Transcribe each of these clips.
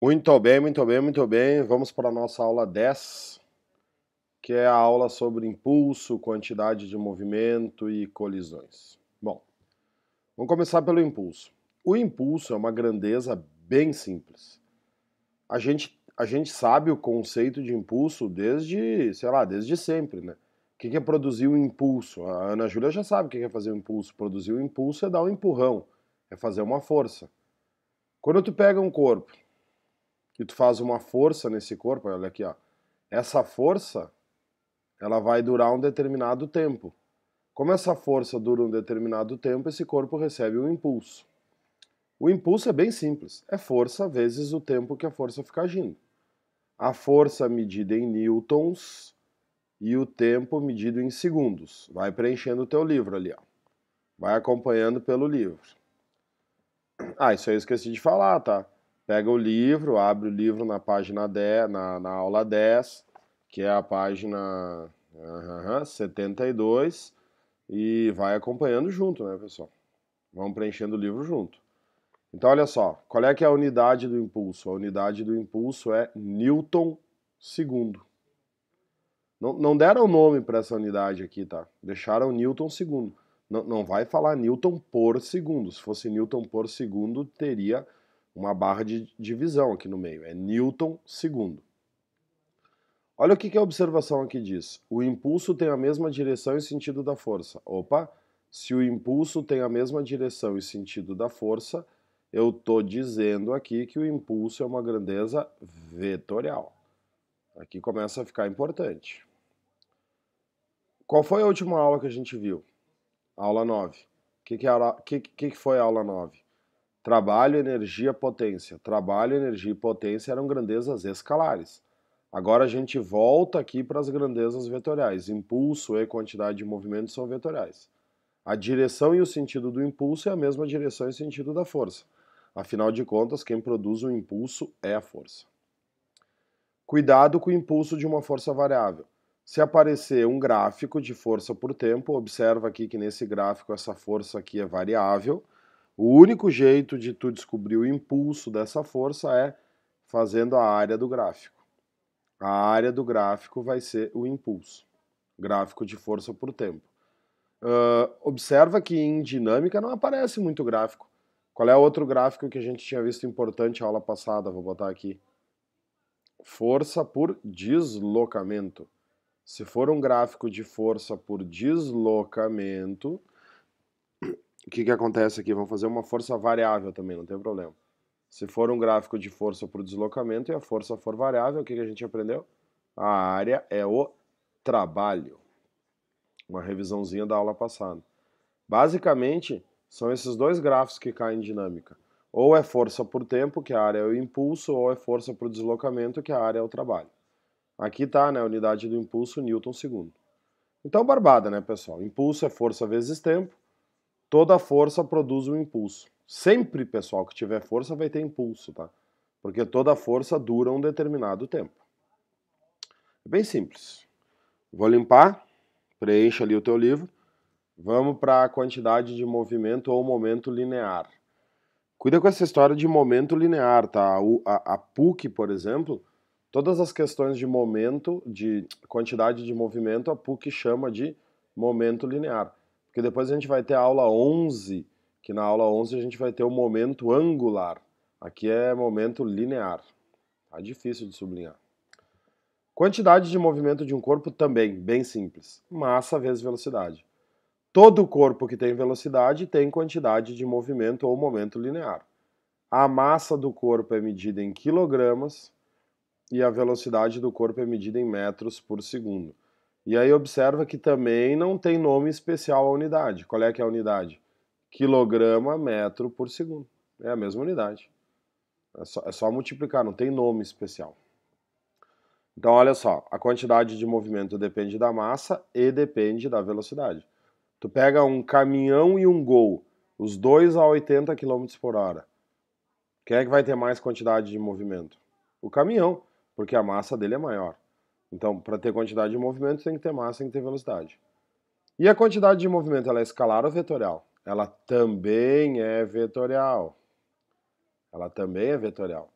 Muito bem, muito bem, muito bem. Vamos para a nossa aula 10, que é a aula sobre impulso, quantidade de movimento e colisões. Bom, vamos começar pelo impulso. O impulso é uma grandeza bem simples. A gente sabe o conceito de impulso desde, sei lá, desde sempre, né? O que é produzir um impulso? A Ana Júlia já sabe o que é fazer um impulso. Produzir um impulso é dar um empurrão, é fazer uma força. Quando tu pega um corpo e tu faz uma força nesse corpo, olha aqui, ó. Essa força, ela vai durar um determinado tempo. Como essa força dura um determinado tempo, esse corpo recebe um impulso. O impulso é bem simples, é força vezes o tempo que a força fica agindo. A força medida em newtons e o tempo medido em segundos. Vai preenchendo o teu livro ali, ó. Vai acompanhando pelo livro. Ah, isso aí eu esqueci de falar, tá? Pega o livro, abre o livro na página 10, na aula 10, que é a página 72, e vai acompanhando junto, né, pessoal? Vamos preenchendo o livro junto. Então, olha só, qual é que é a unidade do impulso? A unidade do impulso é Newton segundo. Não deram nome para essa unidade aqui, tá? Deixaram Newton segundo. Não vai falar Newton por segundo. Se fosse Newton por segundo, teria uma barra de divisão aqui no meio. É Newton segundo. Olha o que a observação aqui diz. O impulso tem a mesma direção e sentido da força. Opa, se o impulso tem a mesma direção e sentido da força, eu estou dizendo aqui que o impulso é uma grandeza vetorial. Aqui começa a ficar importante. Qual foi a última aula que a gente viu? Aula 9. O que foi a aula 9? Trabalho, energia, potência. Trabalho, energia e potência eram grandezas escalares. Agora a gente volta aqui para as grandezas vetoriais. Impulso e quantidade de movimento são vetoriais. A direção e o sentido do impulso é a mesma direção e sentido da força. Afinal de contas, quem produz o impulso é a força. Cuidado com o impulso de uma força variável. Se aparecer um gráfico de força por tempo, observa aqui que nesse gráfico essa força aqui é variável. O único jeito de tu descobrir o impulso dessa força é fazendo a área do gráfico. A área do gráfico vai ser o impulso, gráfico de força por tempo. Observa que em dinâmica não aparece muito gráfico. Qual é o outro gráfico que a gente tinha visto importante na aula passada? Vou botar aqui. Força por deslocamento. Se for um gráfico de força por deslocamento, o que acontece aqui? Vamos fazer uma força variável também, não tem problema. Se for um gráfico de força por deslocamento e a força for variável, o que a gente aprendeu? A área é o trabalho. Uma revisãozinha da aula passada. Basicamente, são esses dois gráficos que caem em dinâmica. Ou é força por tempo, que a área é o impulso, ou é força por deslocamento, que a área é o trabalho. Aqui está, né, a unidade do impulso, Newton segundo. Então, barbada, né, pessoal? Impulso é força vezes tempo. Toda força produz um impulso. Sempre, pessoal, que tiver força vai ter impulso, tá? Porque toda força dura um determinado tempo. É bem simples. Vou limpar, preencha ali o teu livro. Vamos para a quantidade de movimento ou momento linear. Cuida com essa história de momento linear, tá? A PUC, por exemplo, todas as questões de momento, de quantidade de movimento, a PUC chama de momento linear. Porque depois a gente vai ter a aula 11, que na aula 11 a gente vai ter o momento angular. Aqui é momento linear. Tá difícil de sublinhar. Quantidade de movimento de um corpo também, bem simples. Massa vezes velocidade. Todo corpo que tem velocidade tem quantidade de movimento ou momento linear. A massa do corpo é medida em quilogramas e a velocidade do corpo é medida em metros por segundo. E aí observa que também não tem nome especial a unidade. Qual é que é a unidade? Quilograma metro por segundo. É a mesma unidade. É só multiplicar, não tem nome especial. Então olha só, a quantidade de movimento depende da massa e depende da velocidade. Tu pega um caminhão e um Gol, os dois a 80 km por hora. Quem é que vai ter mais quantidade de movimento? O caminhão, porque a massa dele é maior. Então, para ter quantidade de movimento, tem que ter massa, tem que ter velocidade. E a quantidade de movimento, ela é escalar ou vetorial? Ela também é vetorial. Ela também é vetorial.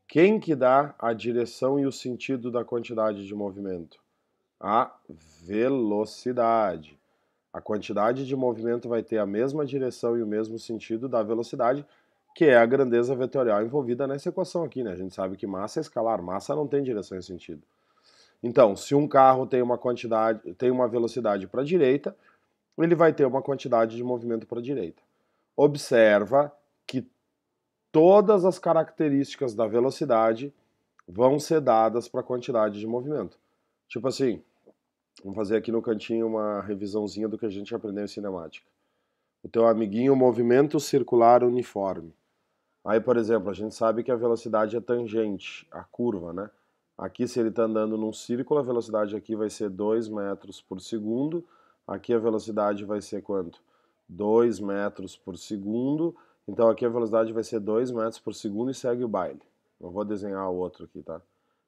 Quem que dá a direção e o sentido da quantidade de movimento? A velocidade. A quantidade de movimento vai ter a mesma direção e o mesmo sentido da velocidade, que é a grandeza vetorial envolvida nessa equação aqui, né? A gente sabe que massa é escalar, massa não tem direção e sentido. Então, se um carro tem uma velocidade para a direita, ele vai ter uma quantidade de movimento para a direita. Observa que todas as características da velocidade vão ser dadas para a quantidade de movimento. Tipo assim, vamos fazer aqui no cantinho uma revisãozinha do que a gente aprendeu em cinemática. O teu amiguinho, movimento circular uniforme. Aí, por exemplo, a gente sabe que a velocidade é tangente, a curva, né? Aqui, se ele está andando num círculo, a velocidade aqui vai ser 2 metros por segundo. Aqui a velocidade vai ser quanto? 2 metros por segundo. Então aqui a velocidade vai ser 2 metros por segundo e segue o baile. Não vou desenhar o outro aqui, tá? O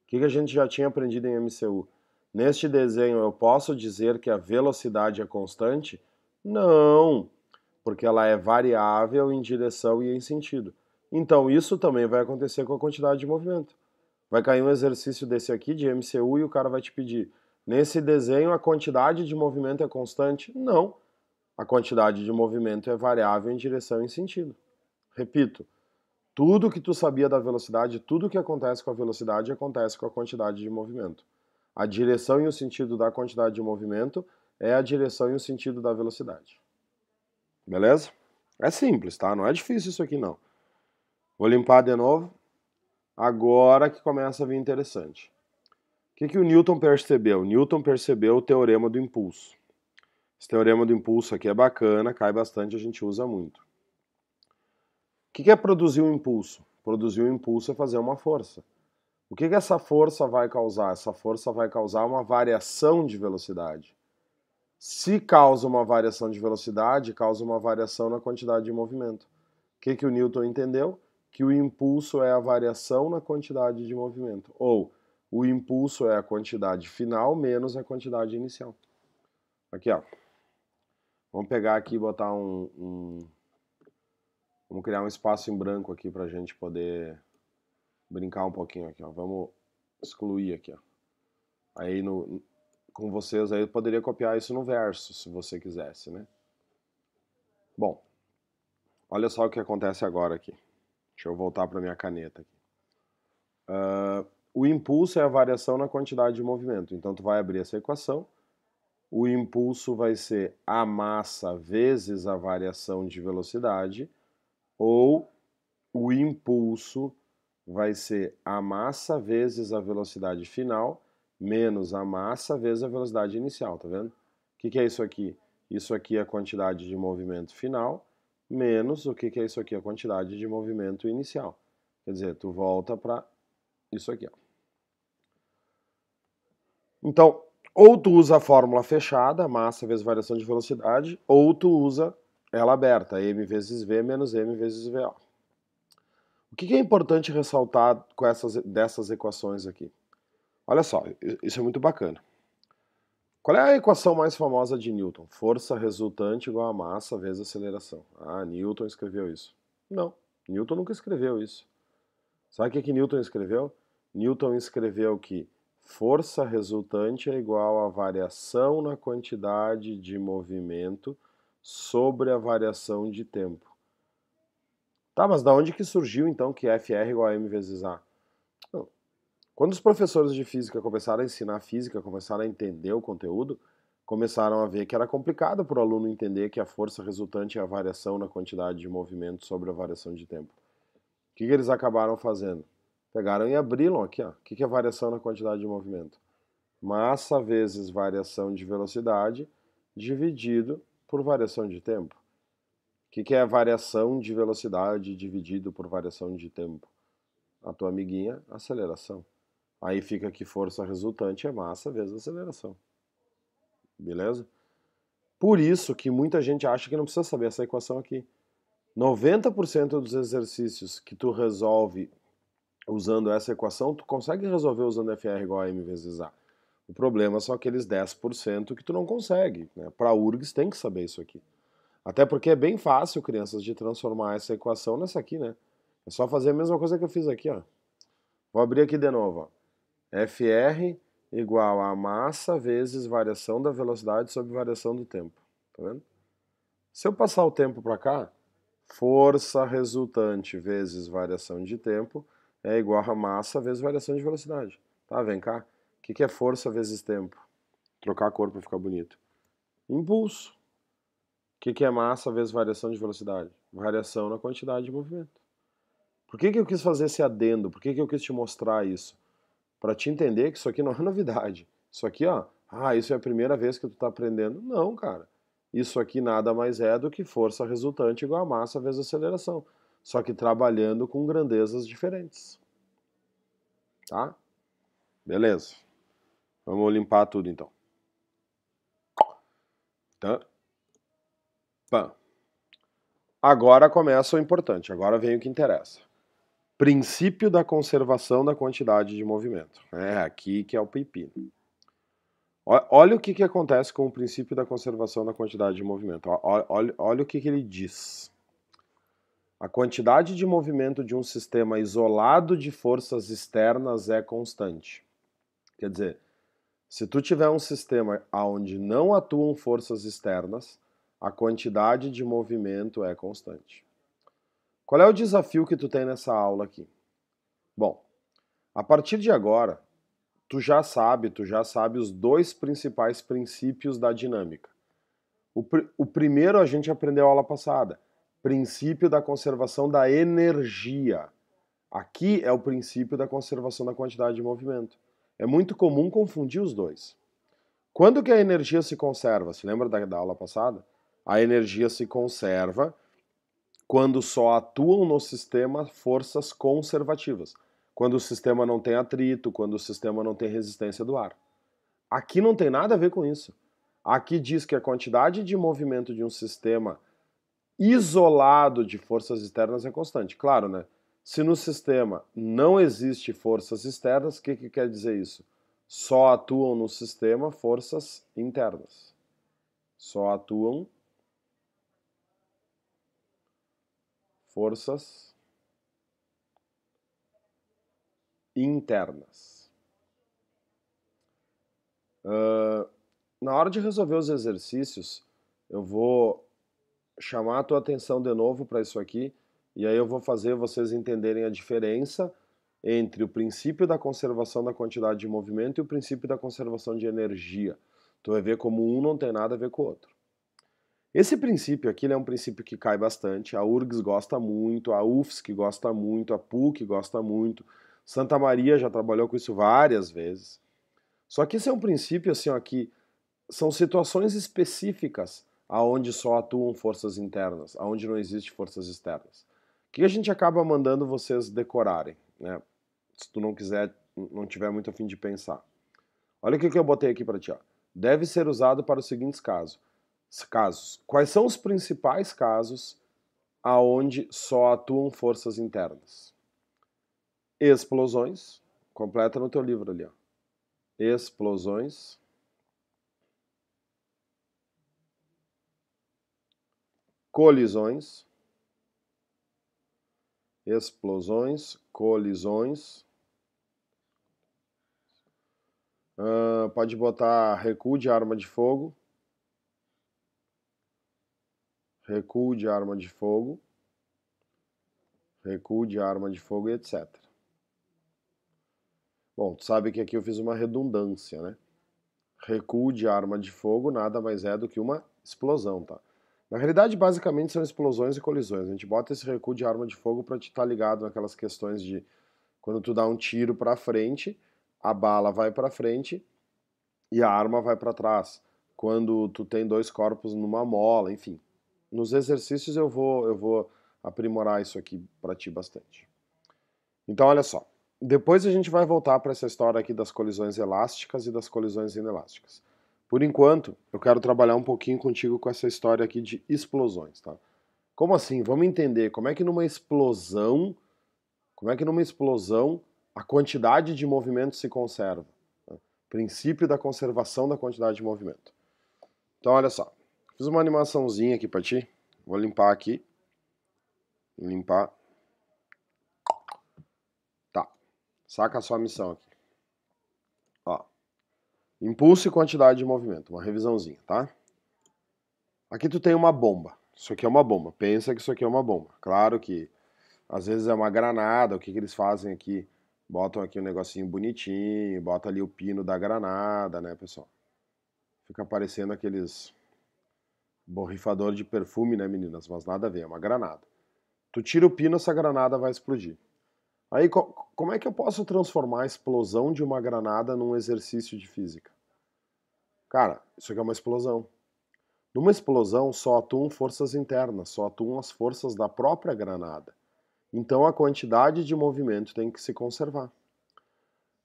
que a gente já tinha aprendido em MCU? Neste desenho eu posso dizer que a velocidade é constante? Não, porque ela é variável em direção e em sentido. Então isso também vai acontecer com a quantidade de movimento. Vai cair um exercício desse aqui de MCU e o cara vai te pedir: nesse desenho a quantidade de movimento é constante? Não. A quantidade de movimento é variável em direção e sentido. Repito, tudo que tu sabia da velocidade, tudo que acontece com a velocidade acontece com a quantidade de movimento. A direção e o sentido da quantidade de movimento é a direção e o sentido da velocidade. Beleza? É simples, tá? Não é difícil isso aqui, não. Vou limpar de novo. Agora que começa a vir interessante. O que o Newton percebeu? Newton percebeu o teorema do impulso. Esse teorema do impulso aqui é bacana, cai bastante, a gente usa muito. O que é produzir um impulso? Produzir um impulso é fazer uma força. O que essa força vai causar? Essa força vai causar uma variação de velocidade. Se causa uma variação de velocidade, causa uma variação na quantidade de movimento. O que o Newton entendeu? Que o impulso é a variação na quantidade de movimento. Ou o impulso é a quantidade final menos a quantidade inicial. Aqui, ó. Vamos pegar aqui e botar vamos criar um espaço em branco aqui para a gente poder brincar um pouquinho aqui, ó. Vamos excluir aqui, ó. Aí com vocês aí eu poderia copiar isso no verso, se você quisesse, né? Bom, olha só o que acontece agora aqui. Deixa eu voltar para minha caneta aqui. O impulso é a variação na quantidade de movimento. Então tu vai abrir essa equação. O impulso vai ser a massa vezes a variação de velocidade, ou o impulso vai ser a massa vezes a velocidade final, menos a massa vezes a velocidade inicial, tá vendo? O que é isso aqui? Isso aqui é a quantidade de movimento final, menos o que é isso aqui? A quantidade de movimento inicial. Quer dizer, tu volta para isso aqui, ó. Então, ou tu usa a fórmula fechada, massa vezes variação de velocidade, ou tu usa ela aberta, m vezes v menos m vezes va. O que é importante ressaltar dessas equações aqui? Olha só, isso é muito bacana. Qual é a equação mais famosa de Newton? Força resultante igual a massa vezes aceleração. Ah, Newton escreveu isso. Não, Newton nunca escreveu isso. Sabe o que Newton escreveu? Newton escreveu que força resultante é igual a variação na quantidade de movimento sobre a variação de tempo. Tá, mas da onde que surgiu então que Fr igual a m vezes a? Não. Quando os professores de física começaram a ensinar física, começaram a entender o conteúdo, começaram a ver que era complicado para o aluno entender que a força resultante é a variação na quantidade de movimento sobre a variação de tempo. O que eles acabaram fazendo? Pegaram e abriram aqui, ó. O que é variação na quantidade de movimento? Massa vezes variação de velocidade dividido por variação de tempo. O que é variação de velocidade dividido por variação de tempo? A tua amiguinha, aceleração. Aí fica que força resultante é massa vezes aceleração. Beleza? Por isso que muita gente acha que não precisa saber essa equação aqui. 90% dos exercícios que tu resolve usando essa equação, tu consegue resolver usando Fr igual a m vezes a. O problema são aqueles 10% que tu não consegue, né? Para URGS tem que saber isso aqui. Até porque é bem fácil, crianças, de transformar essa equação nessa aqui, né? É só fazer a mesma coisa que eu fiz aqui, ó. Vou abrir aqui de novo, ó. FR igual a massa vezes variação da velocidade sobre variação do tempo. Tá vendo? Se eu passar o tempo para cá, força resultante vezes variação de tempo é igual a massa vezes variação de velocidade. Tá, vem cá. O que é força vezes tempo? Trocar a cor para ficar bonito. Impulso. O que é massa vezes variação de velocidade? Variação na quantidade de movimento. Por que eu quis fazer esse adendo? Por que eu quis te mostrar isso? Para te entender que isso aqui não é novidade. Isso aqui, ó, isso é a primeira vez que tu tá aprendendo. Não, cara. Isso aqui nada mais é do que força resultante igual a massa vezes aceleração. Só que trabalhando com grandezas diferentes. Tá? Beleza. Vamos limpar tudo então. Tá? Pã. Agora começa o importante. Agora vem o que interessa. Princípio da conservação da quantidade de movimento. É aqui que é o pepino. Olha o que acontece com o princípio da conservação da quantidade de movimento. Olha o que ele diz. A quantidade de movimento de um sistema isolado de forças externas é constante. Quer dizer, se tu tiver um sistema onde não atuam forças externas, a quantidade de movimento é constante. Qual é o desafio que tu tem nessa aula aqui? Bom, a partir de agora, tu já sabe os dois principais princípios da dinâmica. O primeiro a gente aprendeu na aula passada, princípio da conservação da energia. Aqui é o princípio da conservação da quantidade de movimento. É muito comum confundir os dois. Quando que a energia se conserva? Se lembra da aula passada? A energia se conserva quando só atuam no sistema forças conservativas. Quando o sistema não tem atrito, quando o sistema não tem resistência do ar. Aqui não tem nada a ver com isso. Aqui diz que a quantidade de movimento de um sistema isolado de forças externas é constante. Claro, né? Se no sistema não existe forças externas, o que quer dizer isso? Só atuam no sistema forças internas. Só atuam forças internas. Na hora de resolver os exercícios, eu vou chamar a tua atenção de novo para isso aqui, e aí eu vou fazer vocês entenderem a diferença entre o princípio da conservação da quantidade de movimento e o princípio da conservação de energia. Tu vai ver como um não tem nada a ver com o outro. Esse princípio aqui é um princípio que cai bastante, a URGS gosta muito, a UFSC gosta muito, a PUC gosta muito, Santa Maria já trabalhou com isso várias vezes. Só que esse é um princípio assim, ó, que são situações específicas aonde só atuam forças internas, aonde não existe forças externas. O que a gente acaba mandando vocês decorarem, né? Se tu não quiser, não tiver muito a fim de pensar. Olha o que eu botei aqui para ti, ó. Deve ser usado para os seguintes casos. Quais são os principais casos aonde só atuam forças internas? Explosões, completa no teu livro ali, ó. Explosões. Colisões, explosões, colisões. Pode botar recuo de arma de fogo. Recuo de arma de fogo. Recuo de arma de fogo e etc. Bom, tu sabe que aqui eu fiz uma redundância, né? Recuo de arma de fogo nada mais é do que uma explosão, tá? Na realidade, basicamente são explosões e colisões. A gente bota esse recuo de arma de fogo para te estar ligado naquelas questões de quando tu dá um tiro para frente, a bala vai para frente e a arma vai para trás. Quando tu tem dois corpos numa mola, enfim. Nos exercícios eu vou aprimorar isso aqui para ti bastante. Então, olha só. Depois a gente vai voltar para essa história aqui das colisões elásticas e das colisões inelásticas. Por enquanto, eu quero trabalhar um pouquinho contigo com essa história aqui de explosões, tá? Como assim? Vamos entender como é que numa explosão a quantidade de movimento se conserva. Né? Princípio da conservação da quantidade de movimento. Então, olha só. Fiz uma animaçãozinha aqui para ti. Vou limpar aqui. Limpar. Tá. Saca a sua missão aqui. Ó, impulso e quantidade de movimento, uma revisãozinha, tá? Aqui tu tem uma bomba. Isso aqui é uma bomba. Pensa que isso aqui é uma bomba. Claro que às vezes é uma granada. O que eles fazem aqui? Botam aqui um negocinho bonitinho, bota ali o pino da granada, né, pessoal? Fica parecendo aqueles borrifador de perfume, né, meninas? Mas nada a ver, é uma granada. Tu tira o pino, essa granada vai explodir. Aí, como é que eu posso transformar a explosão de uma granada num exercício de física? Cara, isso aqui é uma explosão. Numa explosão só atuam forças internas, só atuam as forças da própria granada. Então a quantidade de movimento tem que se conservar.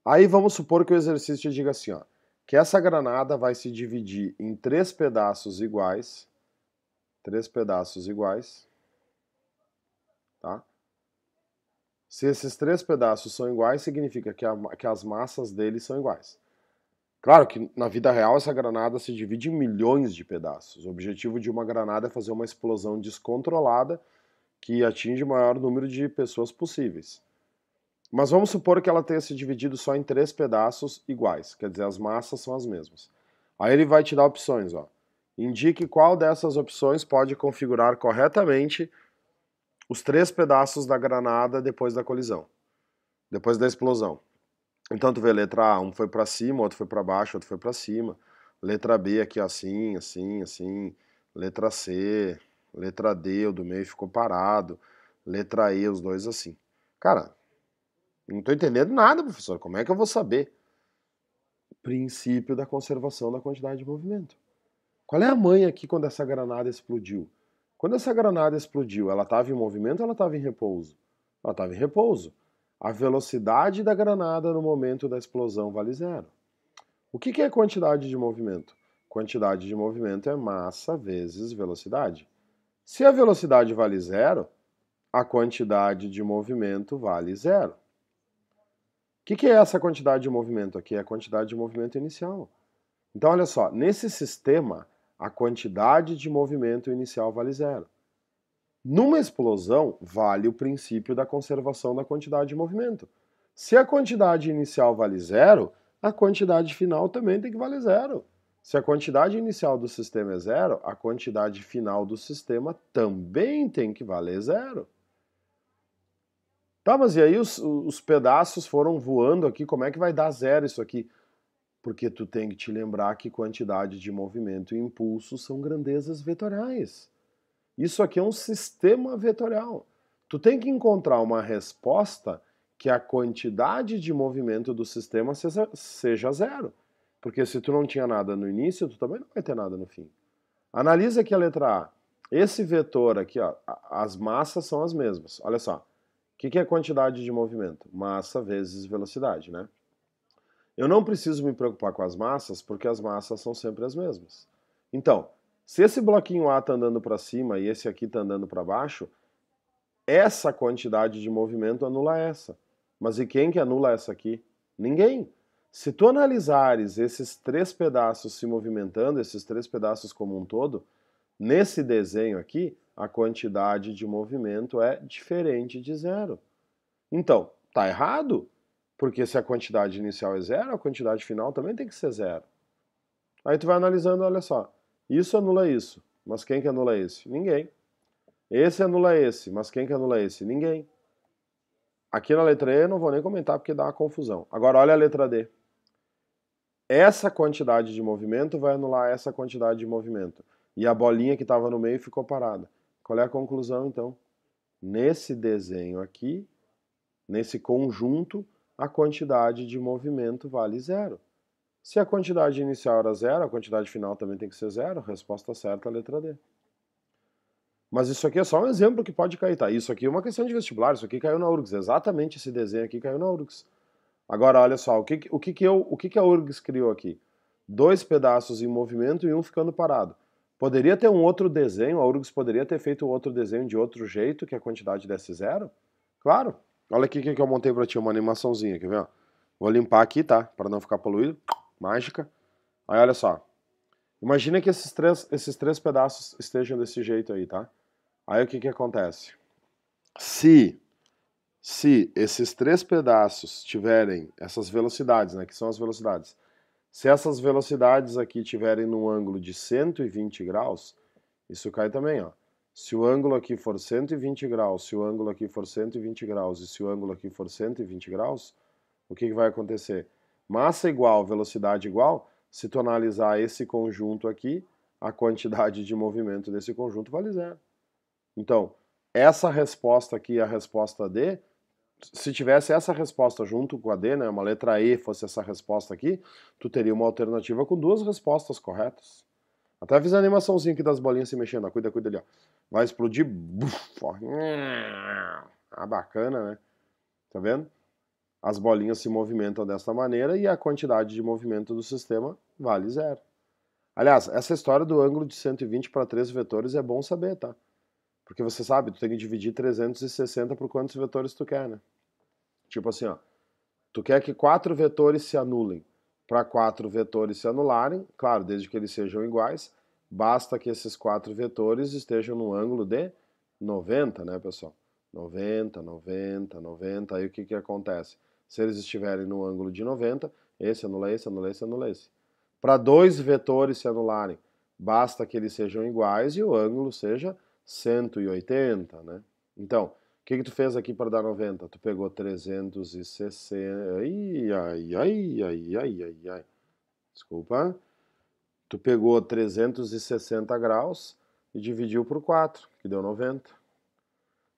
Aí vamos supor que o exercício diga assim, ó, que essa granada vai se dividir em 3 pedaços iguais, tá? Se esses 3 pedaços são iguais, significa que as massas deles são iguais. Claro que na vida real essa granada se divide em milhões de pedaços. O objetivo de uma granada é fazer uma explosão descontrolada que atinge o maior número de pessoas possíveis. Mas vamos supor que ela tenha se dividido só em 3 pedaços iguais, quer dizer, as massas são as mesmas. Aí ele vai te dar opções, ó. Indique qual dessas opções pode configurar corretamente os 3 pedaços da granada depois da colisão, depois da explosão. Então tu vê, letra A, um foi para cima, outro foi para baixo, outro foi para cima. Letra B aqui assim, assim, assim. Letra C, letra D, o do meio ficou parado. Letra E, os dois assim. Cara, não tô entendendo nada, professor. Como é que eu vou saber? Princípio da conservação da quantidade de movimento. Qual é a manha aqui quando essa granada explodiu? Quando essa granada explodiu, ela estava em movimento ou ela estava em repouso? Ela estava em repouso. A velocidade da granada no momento da explosão vale zero. O que é quantidade de movimento? Quantidade de movimento é massa vezes velocidade. Se a velocidade vale zero, a quantidade de movimento vale zero. O que é essa quantidade de movimento aqui? É a quantidade de movimento inicial. Então, olha só, nesse sistema, a quantidade de movimento inicial vale zero. Numa explosão, vale o princípio da conservação da quantidade de movimento. Se a quantidade inicial vale zero, a quantidade final também tem que valer zero. Se a quantidade inicial do sistema é zero, a quantidade final do sistema também tem que valer zero. Tá, mas e aí os pedaços foram voando aqui, como é que vai dar zero isso aqui? Porque tu tem que te lembrar que quantidade de movimento e impulso são grandezas vetoriais. Isso aqui é um sistema vetorial. Tu tem que encontrar uma resposta que a quantidade de movimento do sistema seja zero. Porque se tu não tinha nada no início, tu também não vai ter nada no fim. Analisa aqui a letra A. Esse vetor aqui, ó, as massas são as mesmas. Olha só. O que é quantidade de movimento? Massa vezes velocidade, né? Eu não preciso me preocupar com as massas, porque as massas são sempre as mesmas. Então, se esse bloquinho A está andando para cima e esse aqui está andando para baixo, essa quantidade de movimento anula essa. Mas e quem que anula essa aqui? Ninguém. Se tu analisares esses 3 pedaços se movimentando, esses 3 pedaços como um todo, nesse desenho aqui, a quantidade de movimento é diferente de zero. Então, tá errado? Porque se a quantidade inicial é zero, a quantidade final também tem que ser zero. Aí tu vai analisando, olha só, isso anula isso, mas quem que anula esse? Ninguém. Esse anula esse, mas quem que anula esse? Ninguém. Aqui na letra E eu não vou nem comentar porque dá uma confusão. Agora olha a letra D. Essa quantidade de movimento vai anular essa quantidade de movimento. E a bolinha que estava no meio ficou parada. Qual é a conclusão, então? Nesse desenho aqui, nesse conjunto, a quantidade de movimento vale zero. Se a quantidade inicial era zero, a quantidade final também tem que ser zero. Resposta certa, a letra D. Mas isso aqui é só um exemplo que pode cair, tá? Isso aqui é uma questão de vestibular, isso aqui caiu na URGS. Exatamente esse desenho aqui caiu na URGS. Agora, olha só, o que a URGS criou aqui? 2 pedaços em movimento e um ficando parado. Poderia ter um outro desenho, a URGS poderia ter feito um outro desenho de outro jeito, que a quantidade desse zero? Claro. Olha aqui o que eu montei pra ti, uma animaçãozinha, quer ver? Vou limpar aqui, tá? Para não ficar poluído. Mágica. Aí, olha só. Imagina que esses três pedaços estejam desse jeito aí, tá? Aí o que acontece? Se Se esses três pedaços tiverem essas velocidades, né, que são as velocidades, se essas velocidades aqui tiverem num ângulo de 120 graus, isso cai também, ó. Se o ângulo aqui for 120 graus, se o ângulo aqui for 120 graus e se o ângulo aqui for 120 graus, o que vai acontecer? Massa igual, velocidade igual, se tu analisar esse conjunto aqui, a quantidade de movimento desse conjunto vale zero. Então, essa resposta aqui, a resposta D, se tivesse essa resposta junto com a D, né, uma letra E fosse essa resposta aqui, tu teria uma alternativa com duas respostas corretas. Até fiz a animaçãozinha aqui das bolinhas se mexendo, ó. Cuida ali, ó. Vai explodir, buf, ó. Ah, bacana, né? Tá vendo? As bolinhas se movimentam desta maneira e a quantidade de movimento do sistema vale zero. Aliás, essa história do ângulo de 120 para 3 vetores é bom saber, tá? Porque você sabe, tu tem que dividir 360 por quantos vetores tu quer, né? Tipo assim, ó. Tu quer que 4 vetores se anulem. Para 4 vetores se anularem, claro, desde que eles sejam iguais, basta que esses 4 vetores estejam no ângulo de 90, né, pessoal? 90, 90, 90, aí o que acontece? Se eles estiverem no ângulo de 90, esse anula esse, anula esse, anula esse. Para 2 vetores se anularem, basta que eles sejam iguais e o ângulo seja 180, né? Então, o que tu fez aqui para dar 90? Tu pegou 360... Ai. Desculpa. Tu pegou 360 graus e dividiu por 4, que deu 90.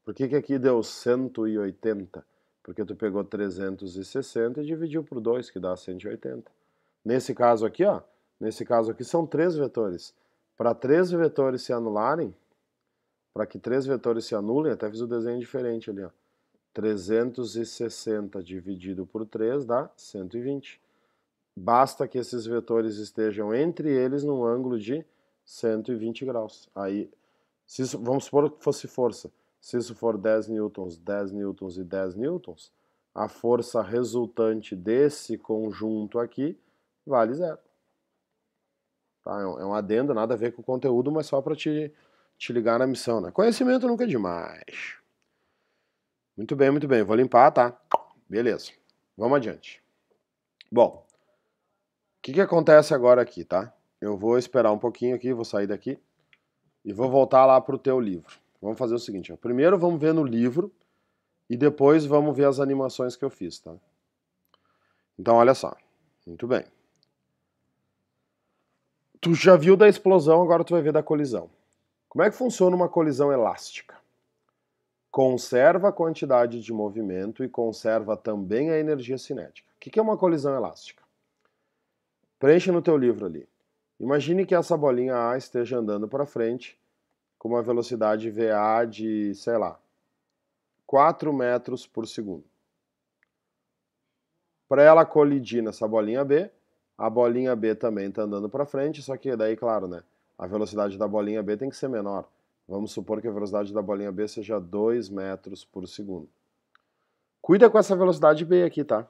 Por que aqui deu 180? Porque tu pegou 360 e dividiu por 2, que dá 180. Nesse caso aqui, ó, nesse caso aqui são 3 vetores. Para 3 vetores se anularem, para que 3 vetores se anulem, até fiz o desenho diferente ali, ó. 360 dividido por 3 dá 120. Basta que esses vetores estejam entre eles num ângulo de 120 graus. Aí, se isso, vamos supor que fosse força. Se isso for 10 newtons, 10 newtons e 10 newtons, a força resultante desse conjunto aqui vale zero. Tá? É um adendo, nada a ver com o conteúdo, mas só para te ligar na missão, né? Conhecimento nunca é demais. Muito bem, muito bem. Vou limpar, tá? Beleza. Vamos adiante. Bom, o que acontece agora aqui, tá? Eu vou esperar um pouquinho aqui, vou sair daqui e vou voltar lá pro teu livro. Vamos fazer o seguinte, ó. Primeiro vamos ver no livro e depois vamos ver as animações que eu fiz, tá? Então, olha só. Muito bem. Tu já viu da explosão, agora tu vai ver da colisão. Como é que funciona uma colisão elástica? Conserva a quantidade de movimento e conserva também a energia cinética. O que é uma colisão elástica? Preenche no teu livro ali. Imagine que essa bolinha A esteja andando para frente com uma velocidade VA de, sei lá, 4 metros por segundo. Para ela colidir nessa bolinha B, a bolinha B também está andando para frente, só que daí, claro, né, a velocidade da bolinha B tem que ser menor. Vamos supor que a velocidade da bolinha B seja 2 metros por segundo. Cuida com essa velocidade B aqui, tá?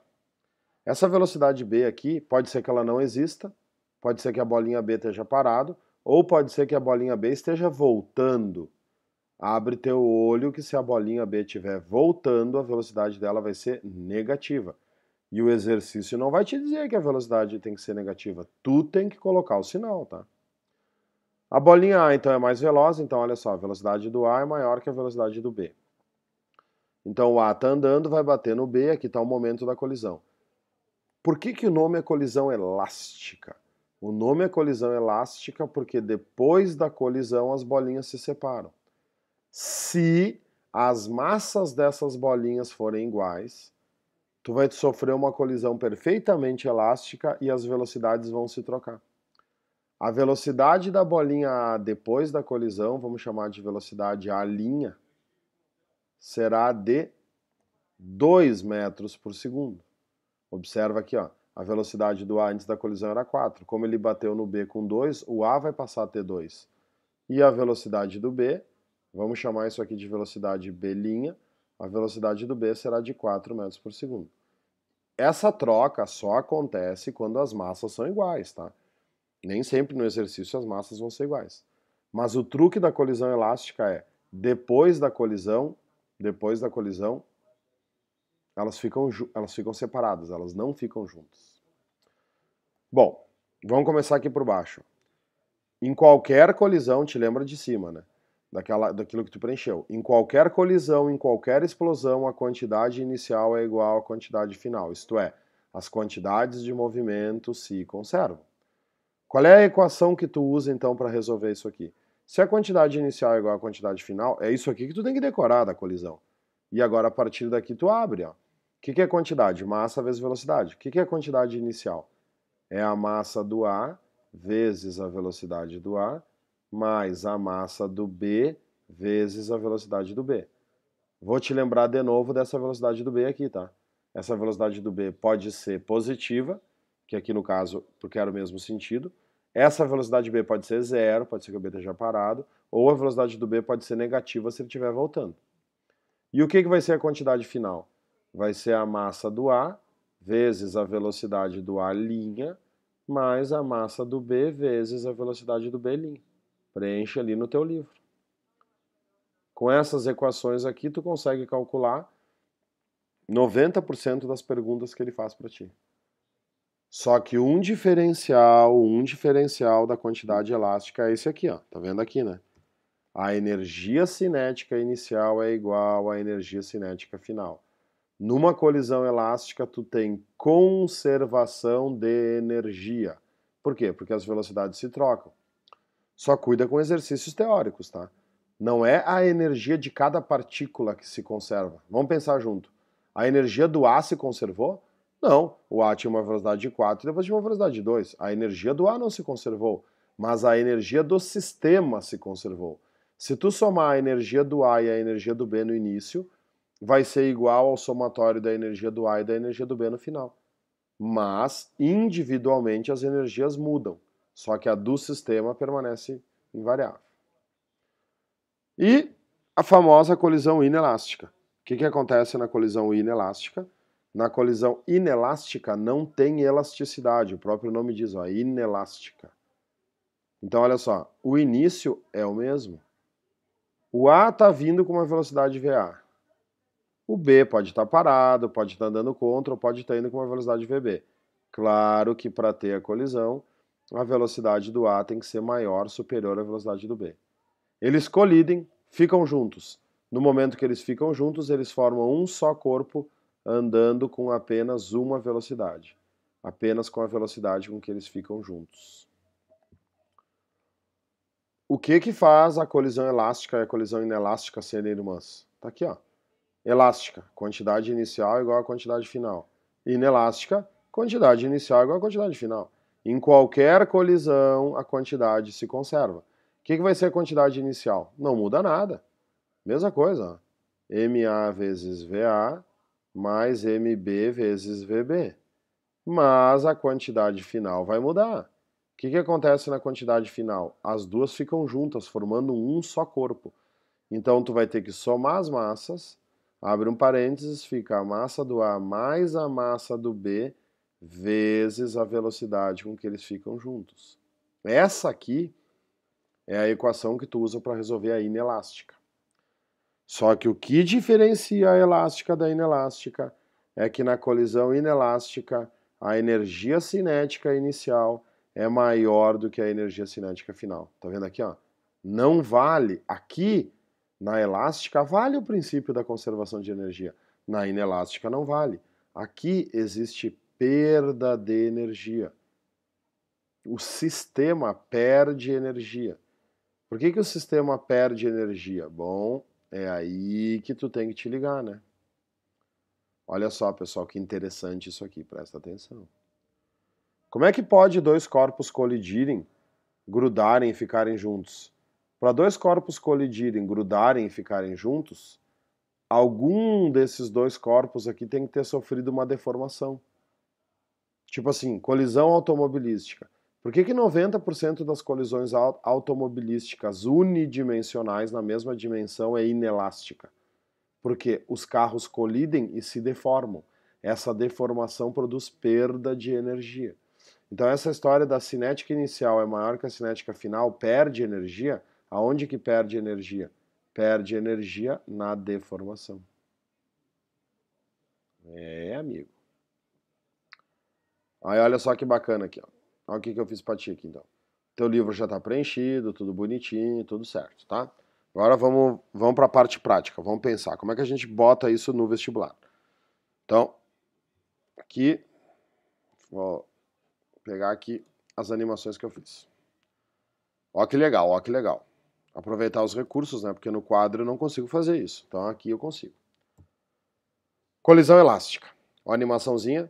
Essa velocidade B aqui, pode ser que ela não exista, pode ser que a bolinha B esteja parado, ou pode ser que a bolinha B esteja voltando. Abre teu olho que se a bolinha B estiver voltando, a velocidade dela vai ser negativa. E o exercício não vai te dizer que a velocidade tem que ser negativa. Tu tem que colocar o sinal, tá? A bolinha A, então, é mais veloz, então, olha só, a velocidade do A é maior que a velocidade do B. Então, o A está andando, vai bater no B, aqui está o momento da colisão. Por que o nome é colisão elástica? O nome é colisão elástica porque depois da colisão as bolinhas se separam. Se as massas dessas bolinhas forem iguais, tu vai sofrer uma colisão perfeitamente elástica e as velocidades vão se trocar. A velocidade da bolinha A depois da colisão, vamos chamar de velocidade A', será de 2 metros por segundo. Observa aqui, ó, a velocidade do A antes da colisão era 4. Como ele bateu no B com 2, o A vai passar a ter 2. E a velocidade do B, vamos chamar isso aqui de velocidade B', a velocidade do B será de 4 metros por segundo. Essa troca só acontece quando as massas são iguais, tá? Nem sempre no exercício as massas vão ser iguais. Mas o truque da colisão elástica é, depois da colisão, elas ficam separadas, elas não ficam juntas. Bom, vamos começar aqui por baixo. Em qualquer colisão, te lembra de cima, né? Daquilo que tu preencheu. Em qualquer colisão, em qualquer explosão, a quantidade inicial é igual à quantidade final. Isto é, as quantidades de movimento se conservam. Qual é a equação que tu usa, então, para resolver isso aqui? Se a quantidade inicial é igual à quantidade final, é isso aqui que tu tem que decorar da colisão. E agora, a partir daqui, tu abre. Ó. O que é quantidade? Massa vezes velocidade. O que é a quantidade inicial? É a massa do A vezes a velocidade do A, mais a massa do B vezes a velocidade do B. Vou te lembrar de novo dessa velocidade do B aqui, tá? Essa velocidade do B pode ser positiva, que aqui no caso, porque era o mesmo sentido. Essa velocidade B pode ser zero, pode ser que o B esteja parado, ou a velocidade do B pode ser negativa se ele estiver voltando. E o que vai ser a quantidade final? Vai ser a massa do A vezes a velocidade do A' mais a massa do B vezes a velocidade do B'. Preenche ali no teu livro. Com essas equações aqui, tu consegue calcular 90% das perguntas que ele faz para ti. Só que um diferencial da quantidade elástica é esse aqui, ó. Tá vendo aqui, né? A energia cinética inicial é igual à energia cinética final. Numa colisão elástica, tu tem conservação de energia. Por quê? Porque as velocidades se trocam. Só cuida com exercícios teóricos, tá? Não é a energia de cada partícula que se conserva. Vamos pensar junto. A energia do A se conservou? Não. O A tinha uma velocidade de 4 e depois tinha uma velocidade de 2. A energia do A não se conservou, mas a energia do sistema se conservou. Se tu somar a energia do A e a energia do B no início, vai ser igual ao somatório da energia do A e da energia do B no final. Mas, individualmente, as energias mudam. Só que a do sistema permanece invariável. E a famosa colisão inelástica. O que acontece na colisão inelástica? Na colisão inelástica não tem elasticidade. O próprio nome diz, ó, inelástica. Então, olha só. O início é o mesmo. O A está vindo com uma velocidade VA. O B pode estar parado, pode estar andando contra ou pode estar indo com uma velocidade VB. Claro que para ter a colisão, a velocidade do A tem que ser maior, superior à velocidade do B. Eles colidem, ficam juntos. No momento que eles ficam juntos, eles formam um só corpo andando com apenas uma velocidade. Apenas com a velocidade com que eles ficam juntos. O que faz a colisão elástica e a colisão inelástica serem irmãs? Tá aqui, ó. Elástica, quantidade inicial igual à quantidade final. Inelástica, quantidade inicial igual à quantidade final. Em qualquer colisão, a quantidade se conserva. O que vai ser a quantidade inicial? Não muda nada. Mesma coisa. MA vezes VA mais MB vezes VB. Mas a quantidade final vai mudar. O que acontece na quantidade final? As duas ficam juntas, formando um só corpo. Então, tu vai ter que somar as massas. Abre um parênteses, fica a massa do A mais a massa do B vezes a velocidade com que eles ficam juntos. Essa aqui é a equação que tu usa para resolver a inelástica. Só que o que diferencia a elástica da inelástica é que na colisão inelástica a energia cinética inicial é maior do que a energia cinética final. Tá vendo aqui, ó? Não vale aqui. Na elástica vale o princípio da conservação de energia. Na inelástica não vale. Aqui existe perda de energia. O sistema perde energia. Por que o sistema perde energia? Bom, é aí que tu tem que te ligar, né? Olha só, pessoal, que interessante isso aqui, presta atenção. Como é que pode dois corpos colidirem, grudarem e ficarem juntos? Para dois corpos colidirem, grudarem e ficarem juntos, algum desses dois corpos aqui tem que ter sofrido uma deformação. Tipo assim, colisão automobilística. Por que 90% das colisões automobilísticas unidimensionais na mesma dimensão é inelástica? Porque os carros colidem e se deformam. Essa deformação produz perda de energia. Então essa história da cinética inicial é maior que a cinética final, perde energia. Aonde que perde energia? Perde energia na deformação. É, amigo. Aí olha só que bacana aqui, ó. Olha o que eu fiz pra ti aqui, então. Teu livro já tá preenchido, tudo bonitinho, tudo certo, tá? Agora vamos para a parte prática, vamos pensar. Como é que a gente bota isso no vestibular? Então, aqui, vou pegar aqui as animações que eu fiz. Ó que legal, ó que legal. Aproveitar os recursos, né? Porque no quadro eu não consigo fazer isso. Então aqui eu consigo. Colisão elástica. Ó a animaçãozinha.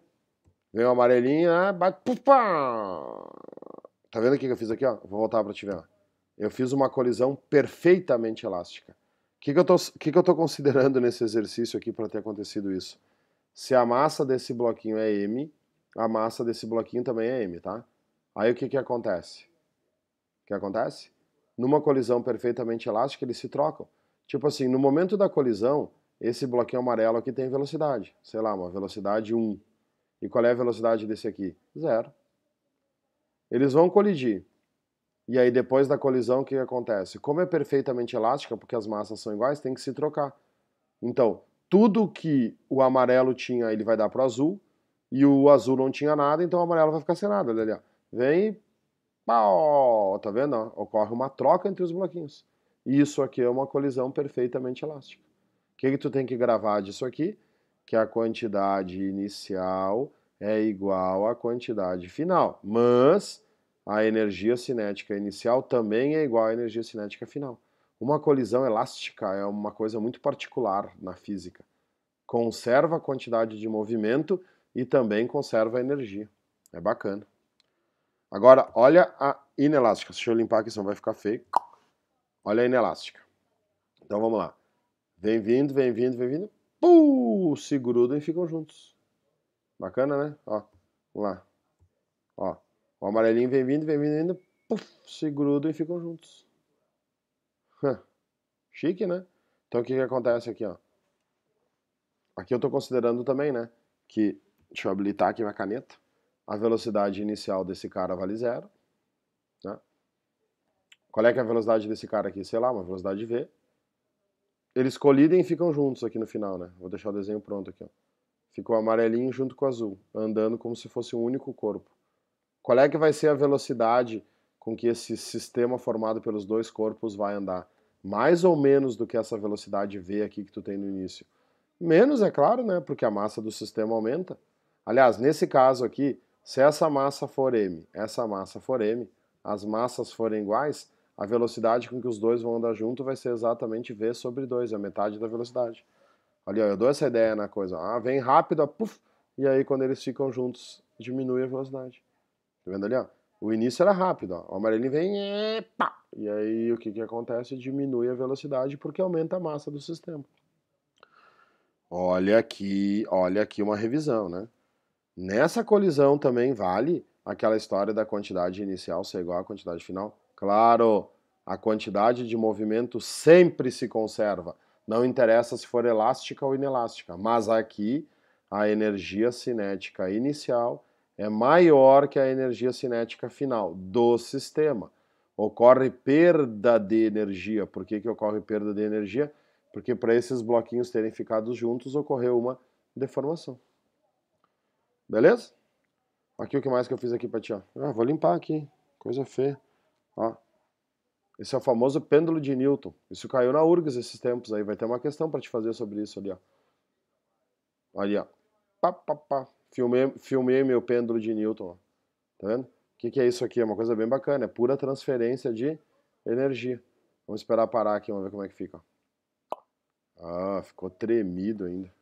Vem o amarelinho, bate. Pufa! Tá vendo o que eu fiz aqui, ó? Vou voltar pra te ver, ó. Eu fiz uma colisão perfeitamente elástica. O que eu tô considerando nesse exercício aqui para ter acontecido isso? Se a massa desse bloquinho é M, a massa desse bloquinho também é M, tá? Aí o que acontece? O que acontece? Numa colisão perfeitamente elástica, eles se trocam. Tipo assim, no momento da colisão, esse bloquinho amarelo aqui tem velocidade. Sei lá, uma velocidade 1. E qual é a velocidade desse aqui? 0. Eles vão colidir. E aí depois da colisão, o que acontece? Como é perfeitamente elástica, porque as massas são iguais, tem que se trocar. Então, tudo que o amarelo tinha, ele vai dar pro azul, e o azul não tinha nada, então o amarelo vai ficar sem nada. Olha ali, ó. Vem e pau, tá vendo? Ocorre uma troca entre os bloquinhos. E isso aqui é uma colisão perfeitamente elástica. O que tu tem que gravar disso aqui? Que a quantidade inicial é igual à quantidade final. Mas a energia cinética inicial também é igual à energia cinética final. Uma colisão elástica é uma coisa muito particular na física. Conserva a quantidade de movimento e também conserva a energia. É bacana. Agora, olha a inelástica. Deixa eu limpar aqui, senão vai ficar feio. Olha a inelástica. Então vamos lá. Vem vindo, vem vindo, vem vindo. Se grudam e ficam juntos. Bacana, né? Ó, vamos lá. Ó, o amarelinho vem vindo, vem vindo, se grudam e ficam juntos. Chique, né? Então o que acontece aqui, ó? Aqui eu tô considerando também, né? Que, deixa eu habilitar aqui minha caneta. A velocidade inicial desse cara vale 0. Né? Qual é que é a velocidade desse cara aqui? Sei lá, uma velocidade V. Eles colidem e ficam juntos aqui no final, né? Vou deixar o desenho pronto aqui, ó. Ficou amarelinho junto com o azul, andando como se fosse um único corpo. Qual é que vai ser a velocidade com que esse sistema formado pelos dois corpos vai andar? Mais ou menos do que essa velocidade V aqui que tu tem no início. Menos, é claro, né? Porque a massa do sistema aumenta. Aliás, nesse caso aqui, se essa massa for M, essa massa for M, as massas forem iguais, a velocidade com que os dois vão andar junto vai ser exatamente V sobre 2, a metade da velocidade. Ali, ó, eu dou essa ideia na coisa. Vem rápido, puf, e aí quando eles ficam juntos, diminui a velocidade. Tá vendo ali, ó? O início era rápido, ó. O amarelinho vem e pá. E aí o que acontece? Diminui a velocidade porque aumenta a massa do sistema. Olha aqui uma revisão, né? Nessa colisão também vale aquela história da quantidade inicial ser igual à quantidade final? Claro, a quantidade de movimento sempre se conserva. Não interessa se for elástica ou inelástica. Mas aqui a energia cinética inicial é maior que a energia cinética final do sistema. Ocorre perda de energia. Por que ocorre perda de energia? Porque para esses bloquinhos terem ficado juntos ocorreu uma deformação. Beleza? Aqui o que mais que eu fiz aqui pra ti, ó. Vou limpar aqui. Coisa feia. Ó. Esse é o famoso pêndulo de Newton. Isso caiu na URGS esses tempos aí. Vai ter uma questão pra te fazer sobre isso ali, ó. Ali, ó. Pá, pá, pá. Filmei meu pêndulo de Newton, ó. Tá vendo? O que é isso aqui? É uma coisa bem bacana. É pura transferência de energia. Vamos esperar parar aqui, vamos ver como é que fica. Ficou tremido ainda.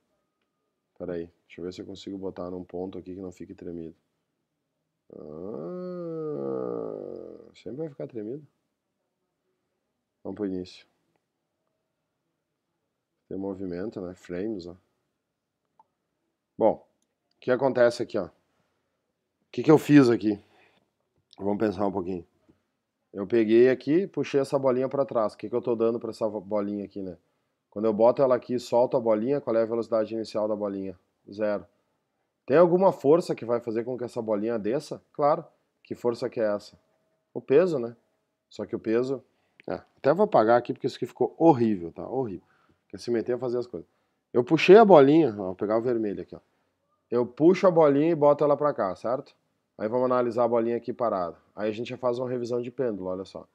Pera aí. Deixa eu ver se eu consigo botar num ponto aqui que não fique tremido. Sempre vai ficar tremido. Vamos pro início. Tem movimento, né? Frames, ó. Bom, o que acontece aqui, ó? O que eu fiz aqui? Vamos pensar um pouquinho. Eu peguei aqui, puxei essa bolinha para trás. O que eu tô dando para essa bolinha aqui, né? Quando eu boto ela aqui e solto a bolinha, qual é a velocidade inicial da bolinha? 0. Tem alguma força que vai fazer com que essa bolinha desça? Claro. Que força que é essa? O peso, né? Só que o peso... até vou apagar aqui porque isso aqui ficou horrível, tá? Horrível. Quer se meter a fazer as coisas. Eu puxei a bolinha, ó, vou pegar o vermelho aqui, ó. eu puxo a bolinha e boto ela para cá, certo? Aí vamos analisar a bolinha aqui parada. Aí a gente já faz uma revisão de pêndulo, olha só.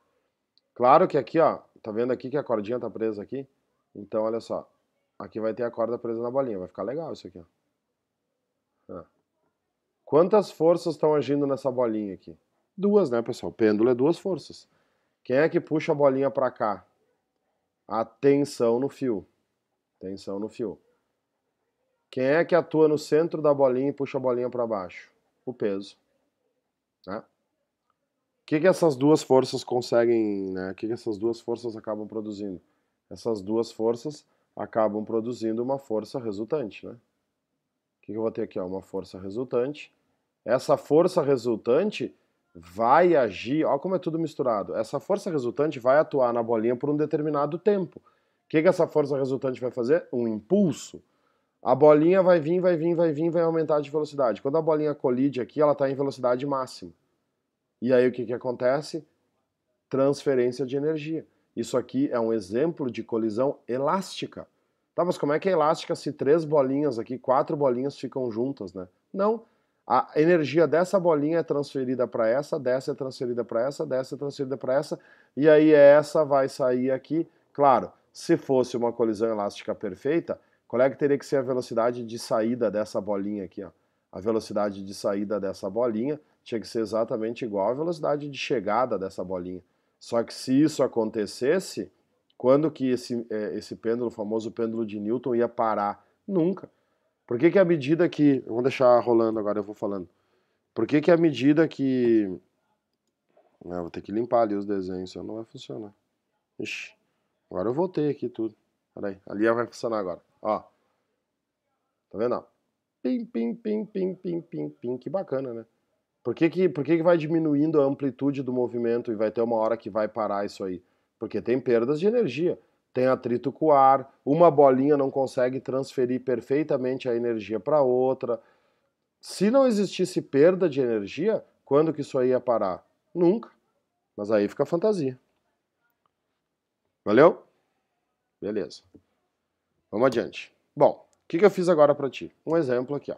Claro que aqui, ó, tá vendo aqui que a cordinha tá presa aqui? Então, olha só, aqui vai ter a corda presa na bolinha, vai ficar legal isso aqui, ó. Quantas forças estão agindo nessa bolinha aqui? Duas, né, pessoal? Pêndulo é duas forças. Quem é que puxa a bolinha para cá? A tensão no fio. Tensão no fio. Quem é que atua no centro da bolinha e puxa a bolinha para baixo? O peso. Né? O que essas duas forças conseguem, né? O que essas duas forças acabam produzindo? Essas duas forças acabam produzindo uma força resultante, né? O que eu vou ter aqui? Ó? Uma força resultante. Essa força resultante vai agir, olha como é tudo misturado. Essa força resultante vai atuar na bolinha por um determinado tempo. O que essa força resultante vai fazer? Um impulso. A bolinha vai vir, vai vir, vai vir, vai aumentar de velocidade. Quando a bolinha colide aqui, ela está em velocidade máxima. E aí o que acontece? Transferência de energia. Isso aqui é um exemplo de colisão elástica. Tá, mas como é que é elástica se 3 bolinhas aqui, 4 bolinhas ficam juntas, né? Não. A energia dessa bolinha é transferida para essa, dessa é transferida para essa, dessa é transferida para essa, e aí essa vai sair aqui. Claro, se fosse uma colisão elástica perfeita, qual é que teria que ser a velocidade de saída dessa bolinha aqui, ó? A velocidade de saída dessa bolinha tinha que ser exatamente igual à velocidade de chegada dessa bolinha. Só que se isso acontecesse, quando que esse pêndulo, o famoso pêndulo de Newton, ia parar? Nunca. Por que a medida que... Vamos deixar rolando agora, eu vou falando. Por que a medida que... vou ter que limpar ali os desenhos, senão não vai funcionar. Ixi, agora eu voltei aqui tudo. Peraí, ali vai funcionar agora. Ó, tá vendo? Ó? Pim, pim, pim, pim, pim, pim, pim. Que bacana, né? Por que vai diminuindo a amplitude do movimento e vai ter uma hora que vai parar isso aí? Porque tem perdas de energia. Tem atrito com o ar, uma bolinha não consegue transferir perfeitamente a energia para outra. Se não existisse perda de energia, quando que isso aí ia parar? Nunca. Mas aí fica fantasia. Valeu? Beleza. Vamos adiante. Bom, o que eu fiz agora para ti? Um exemplo aqui, ó.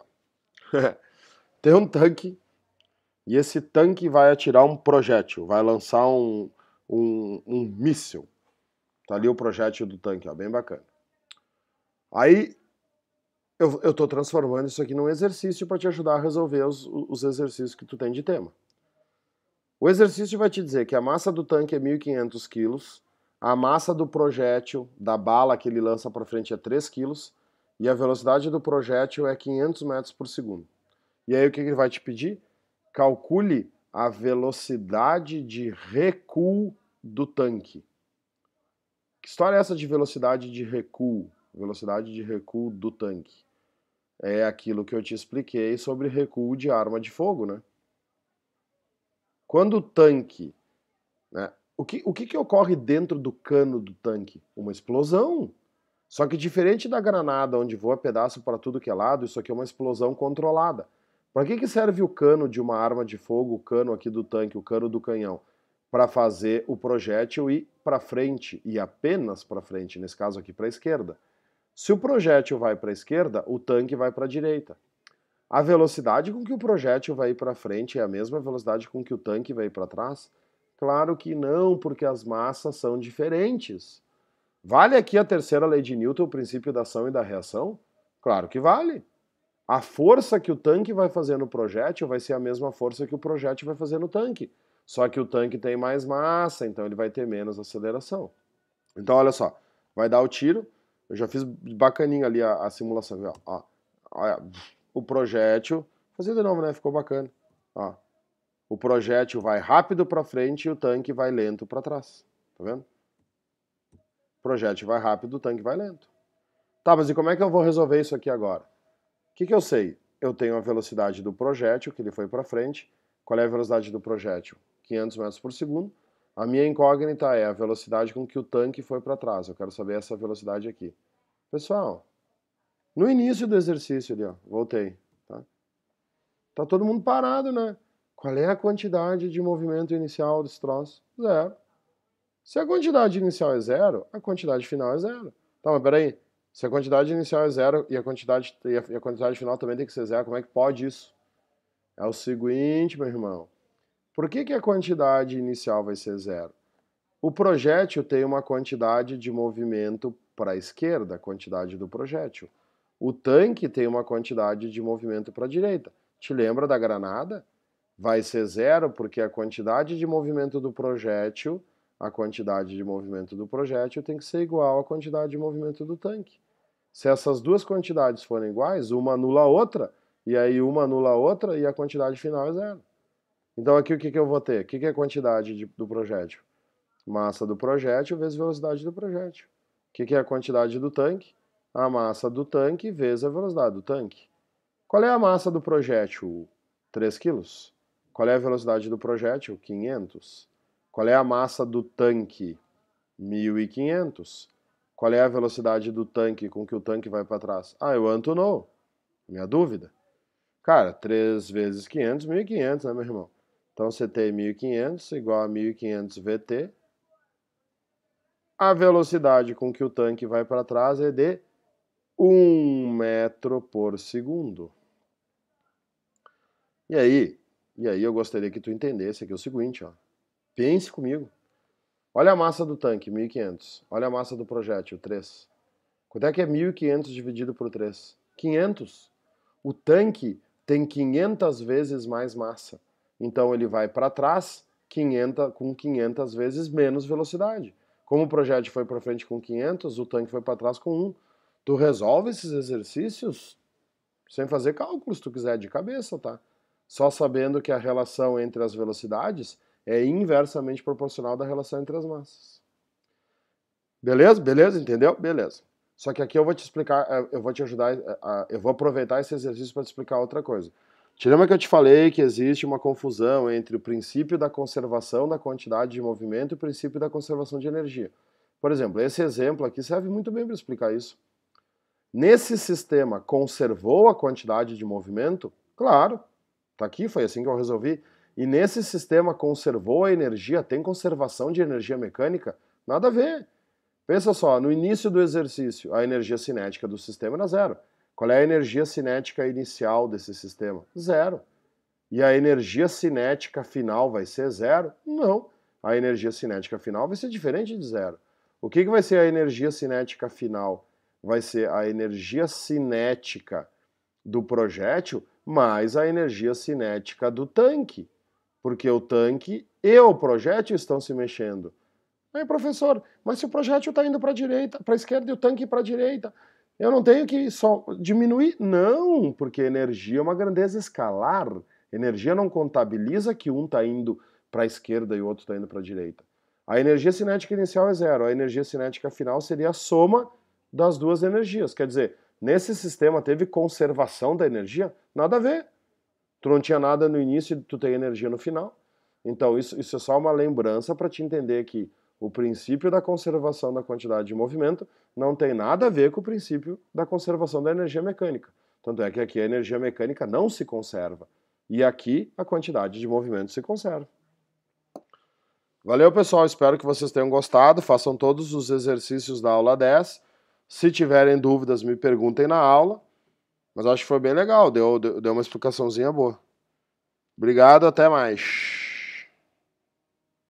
Tem um tanque e esse tanque vai atirar um projétil, vai lançar um míssil. Tá ali o projétil do tanque, ó, bem bacana. Aí eu tô transformando isso aqui num exercício para te ajudar a resolver os exercícios que tu tem de tema. O exercício vai te dizer que a massa do tanque é 1.500 quilos, a massa do projétil, da bala que ele lança para frente é 3 quilos, e a velocidade do projétil é 500 metros por segundo. E aí o que ele vai te pedir? Calcule a velocidade de recuo do tanque. Que história é essa de velocidade de recuo? Velocidade de recuo do tanque. É aquilo que eu te expliquei sobre recuo de arma de fogo, né? Quando o tanque... né, o que ocorre dentro do cano do tanque? Uma explosão. Só que diferente da granada, onde voa pedaço para tudo que é lado, isso aqui é uma explosão controlada. Para que serve o cano de uma arma de fogo, o cano aqui do tanque, o cano do canhão? Para fazer o projétil ir para frente, e apenas para frente, nesse caso aqui para a esquerda. Se o projétil vai para a esquerda, o tanque vai para a direita. A velocidade com que o projétil vai para frente é a mesma velocidade com que o tanque vai para trás? Claro que não, porque as massas são diferentes. Vale aqui a terceira lei de Newton, o princípio da ação e da reação? Claro que vale. A força que o tanque vai fazer no projétil vai ser a mesma força que o projétil vai fazer no tanque. Só que o tanque tem mais massa, então ele vai ter menos aceleração. Então, olha só, vai dar o tiro. Eu já fiz bacaninho ali a simulação. Ó, ó, o projétil... Vou fazer de novo, né? Ficou bacana. Ó, o projétil vai rápido para frente e o tanque vai lento para trás. Tá vendo? O projétil vai rápido, o tanque vai lento. Tá, mas e como é que eu vou resolver isso aqui agora? O que eu sei? Eu tenho a velocidade do projétil, que ele foi para frente. Qual é a velocidade do projétil? 500 metros por segundo. A minha incógnita é a velocidade com que o tanque foi para trás. Eu quero saber essa velocidade aqui. Pessoal, no início do exercício ali, ó, voltei. Tá todo mundo parado, né? Qual é a quantidade de movimento inicial desse troço? Zero. Se a quantidade inicial é zero, a quantidade final é zero. Tá, mas peraí. Se a quantidade inicial é zero e a quantidade final também tem que ser zero, como é que pode isso? É o seguinte, meu irmão. Por que a quantidade inicial vai ser zero? O projétil tem uma quantidade de movimento para a esquerda, a quantidade do projétil. O tanque tem uma quantidade de movimento para a direita. Te lembra da granada? Vai ser zero porque a quantidade de movimento do projétil, tem que ser igual à quantidade de movimento do tanque. Se essas duas quantidades forem iguais, uma anula a outra, e aí uma anula a outra e a quantidade final é zero. Então aqui o que eu vou ter? O que é a quantidade do projétil? Massa do projétil vezes velocidade do projétil. O que é a quantidade do tanque? A massa do tanque vezes a velocidade do tanque. Qual é a massa do projétil? 3 kg. Qual é a velocidade do projétil? 500. Qual é a massa do tanque? 1.500. Qual é a velocidade do tanque com que o tanque vai para trás? Eu want to know. Minha dúvida. Cara, 3 vezes 500, 1.500, né, meu irmão? Então você tem 1.500 igual a 1.500 VT. A velocidade com que o tanque vai para trás é de 1 metro por segundo. E aí eu gostaria que tu entendesse aqui o seguinte, ó. Pense comigo. Olha a massa do tanque, 1.500. Olha a massa do projétil, 3. Quanto é que é 1.500 dividido por 3? 500. O tanque tem 500 vezes mais massa. Então ele vai para trás com 500 vezes menos velocidade. Como o projétil foi para frente com 500, o tanque foi para trás com 1. Tu resolve esses exercícios sem fazer cálculos, se tu quiser, de cabeça, tá? Só sabendo que a relação entre as velocidades é inversamente proporcional da relação entre as massas. Beleza? Beleza? Entendeu? Beleza. Só que aqui eu vou te explicar, eu vou te ajudar, eu vou aproveitar esse exercício para te explicar outra coisa. Te lembra que eu te falei que existe uma confusão entre o princípio da conservação da quantidade de movimento e o princípio da conservação de energia? Por exemplo, esse exemplo aqui serve muito bem para explicar isso. Nesse sistema, conservou a quantidade de movimento? Claro, tá aqui, foi assim que eu resolvi. E nesse sistema, conservou a energia? Tem conservação de energia mecânica? Nada a ver. Pensa só, no início do exercício, a energia cinética do sistema era zero. Qual é a energia cinética inicial desse sistema? Zero. E a energia cinética final vai ser zero? Não. A energia cinética final vai ser diferente de zero. O que vai ser a energia cinética final? Vai ser a energia cinética do projétil mais a energia cinética do tanque. Porque o tanque e o projétil estão se mexendo. Aí, professor, mas se o projétil está indo para a direita, para a esquerda e o tanque para a direita, eu não tenho que só diminuir? Não, porque energia é uma grandeza escalar. Energia não contabiliza que um está indo para a esquerda e o outro está indo para a direita. A energia cinética inicial é zero, a energia cinética final seria a soma das duas energias. Quer dizer, nesse sistema teve conservação da energia? Nada a ver. Tu não tinha nada no início e tu tem energia no final. Então isso é só uma lembrança para te entender que o princípio da conservação da quantidade de movimento não tem nada a ver com o princípio da conservação da energia mecânica. Tanto é que aqui a energia mecânica não se conserva. E aqui a quantidade de movimento se conserva. Valeu, pessoal. Espero que vocês tenham gostado. Façam todos os exercícios da aula 10. Se tiverem dúvidas, me perguntem na aula. Mas acho que foi bem legal. Deu uma explicaçãozinha boa. Obrigado, até mais.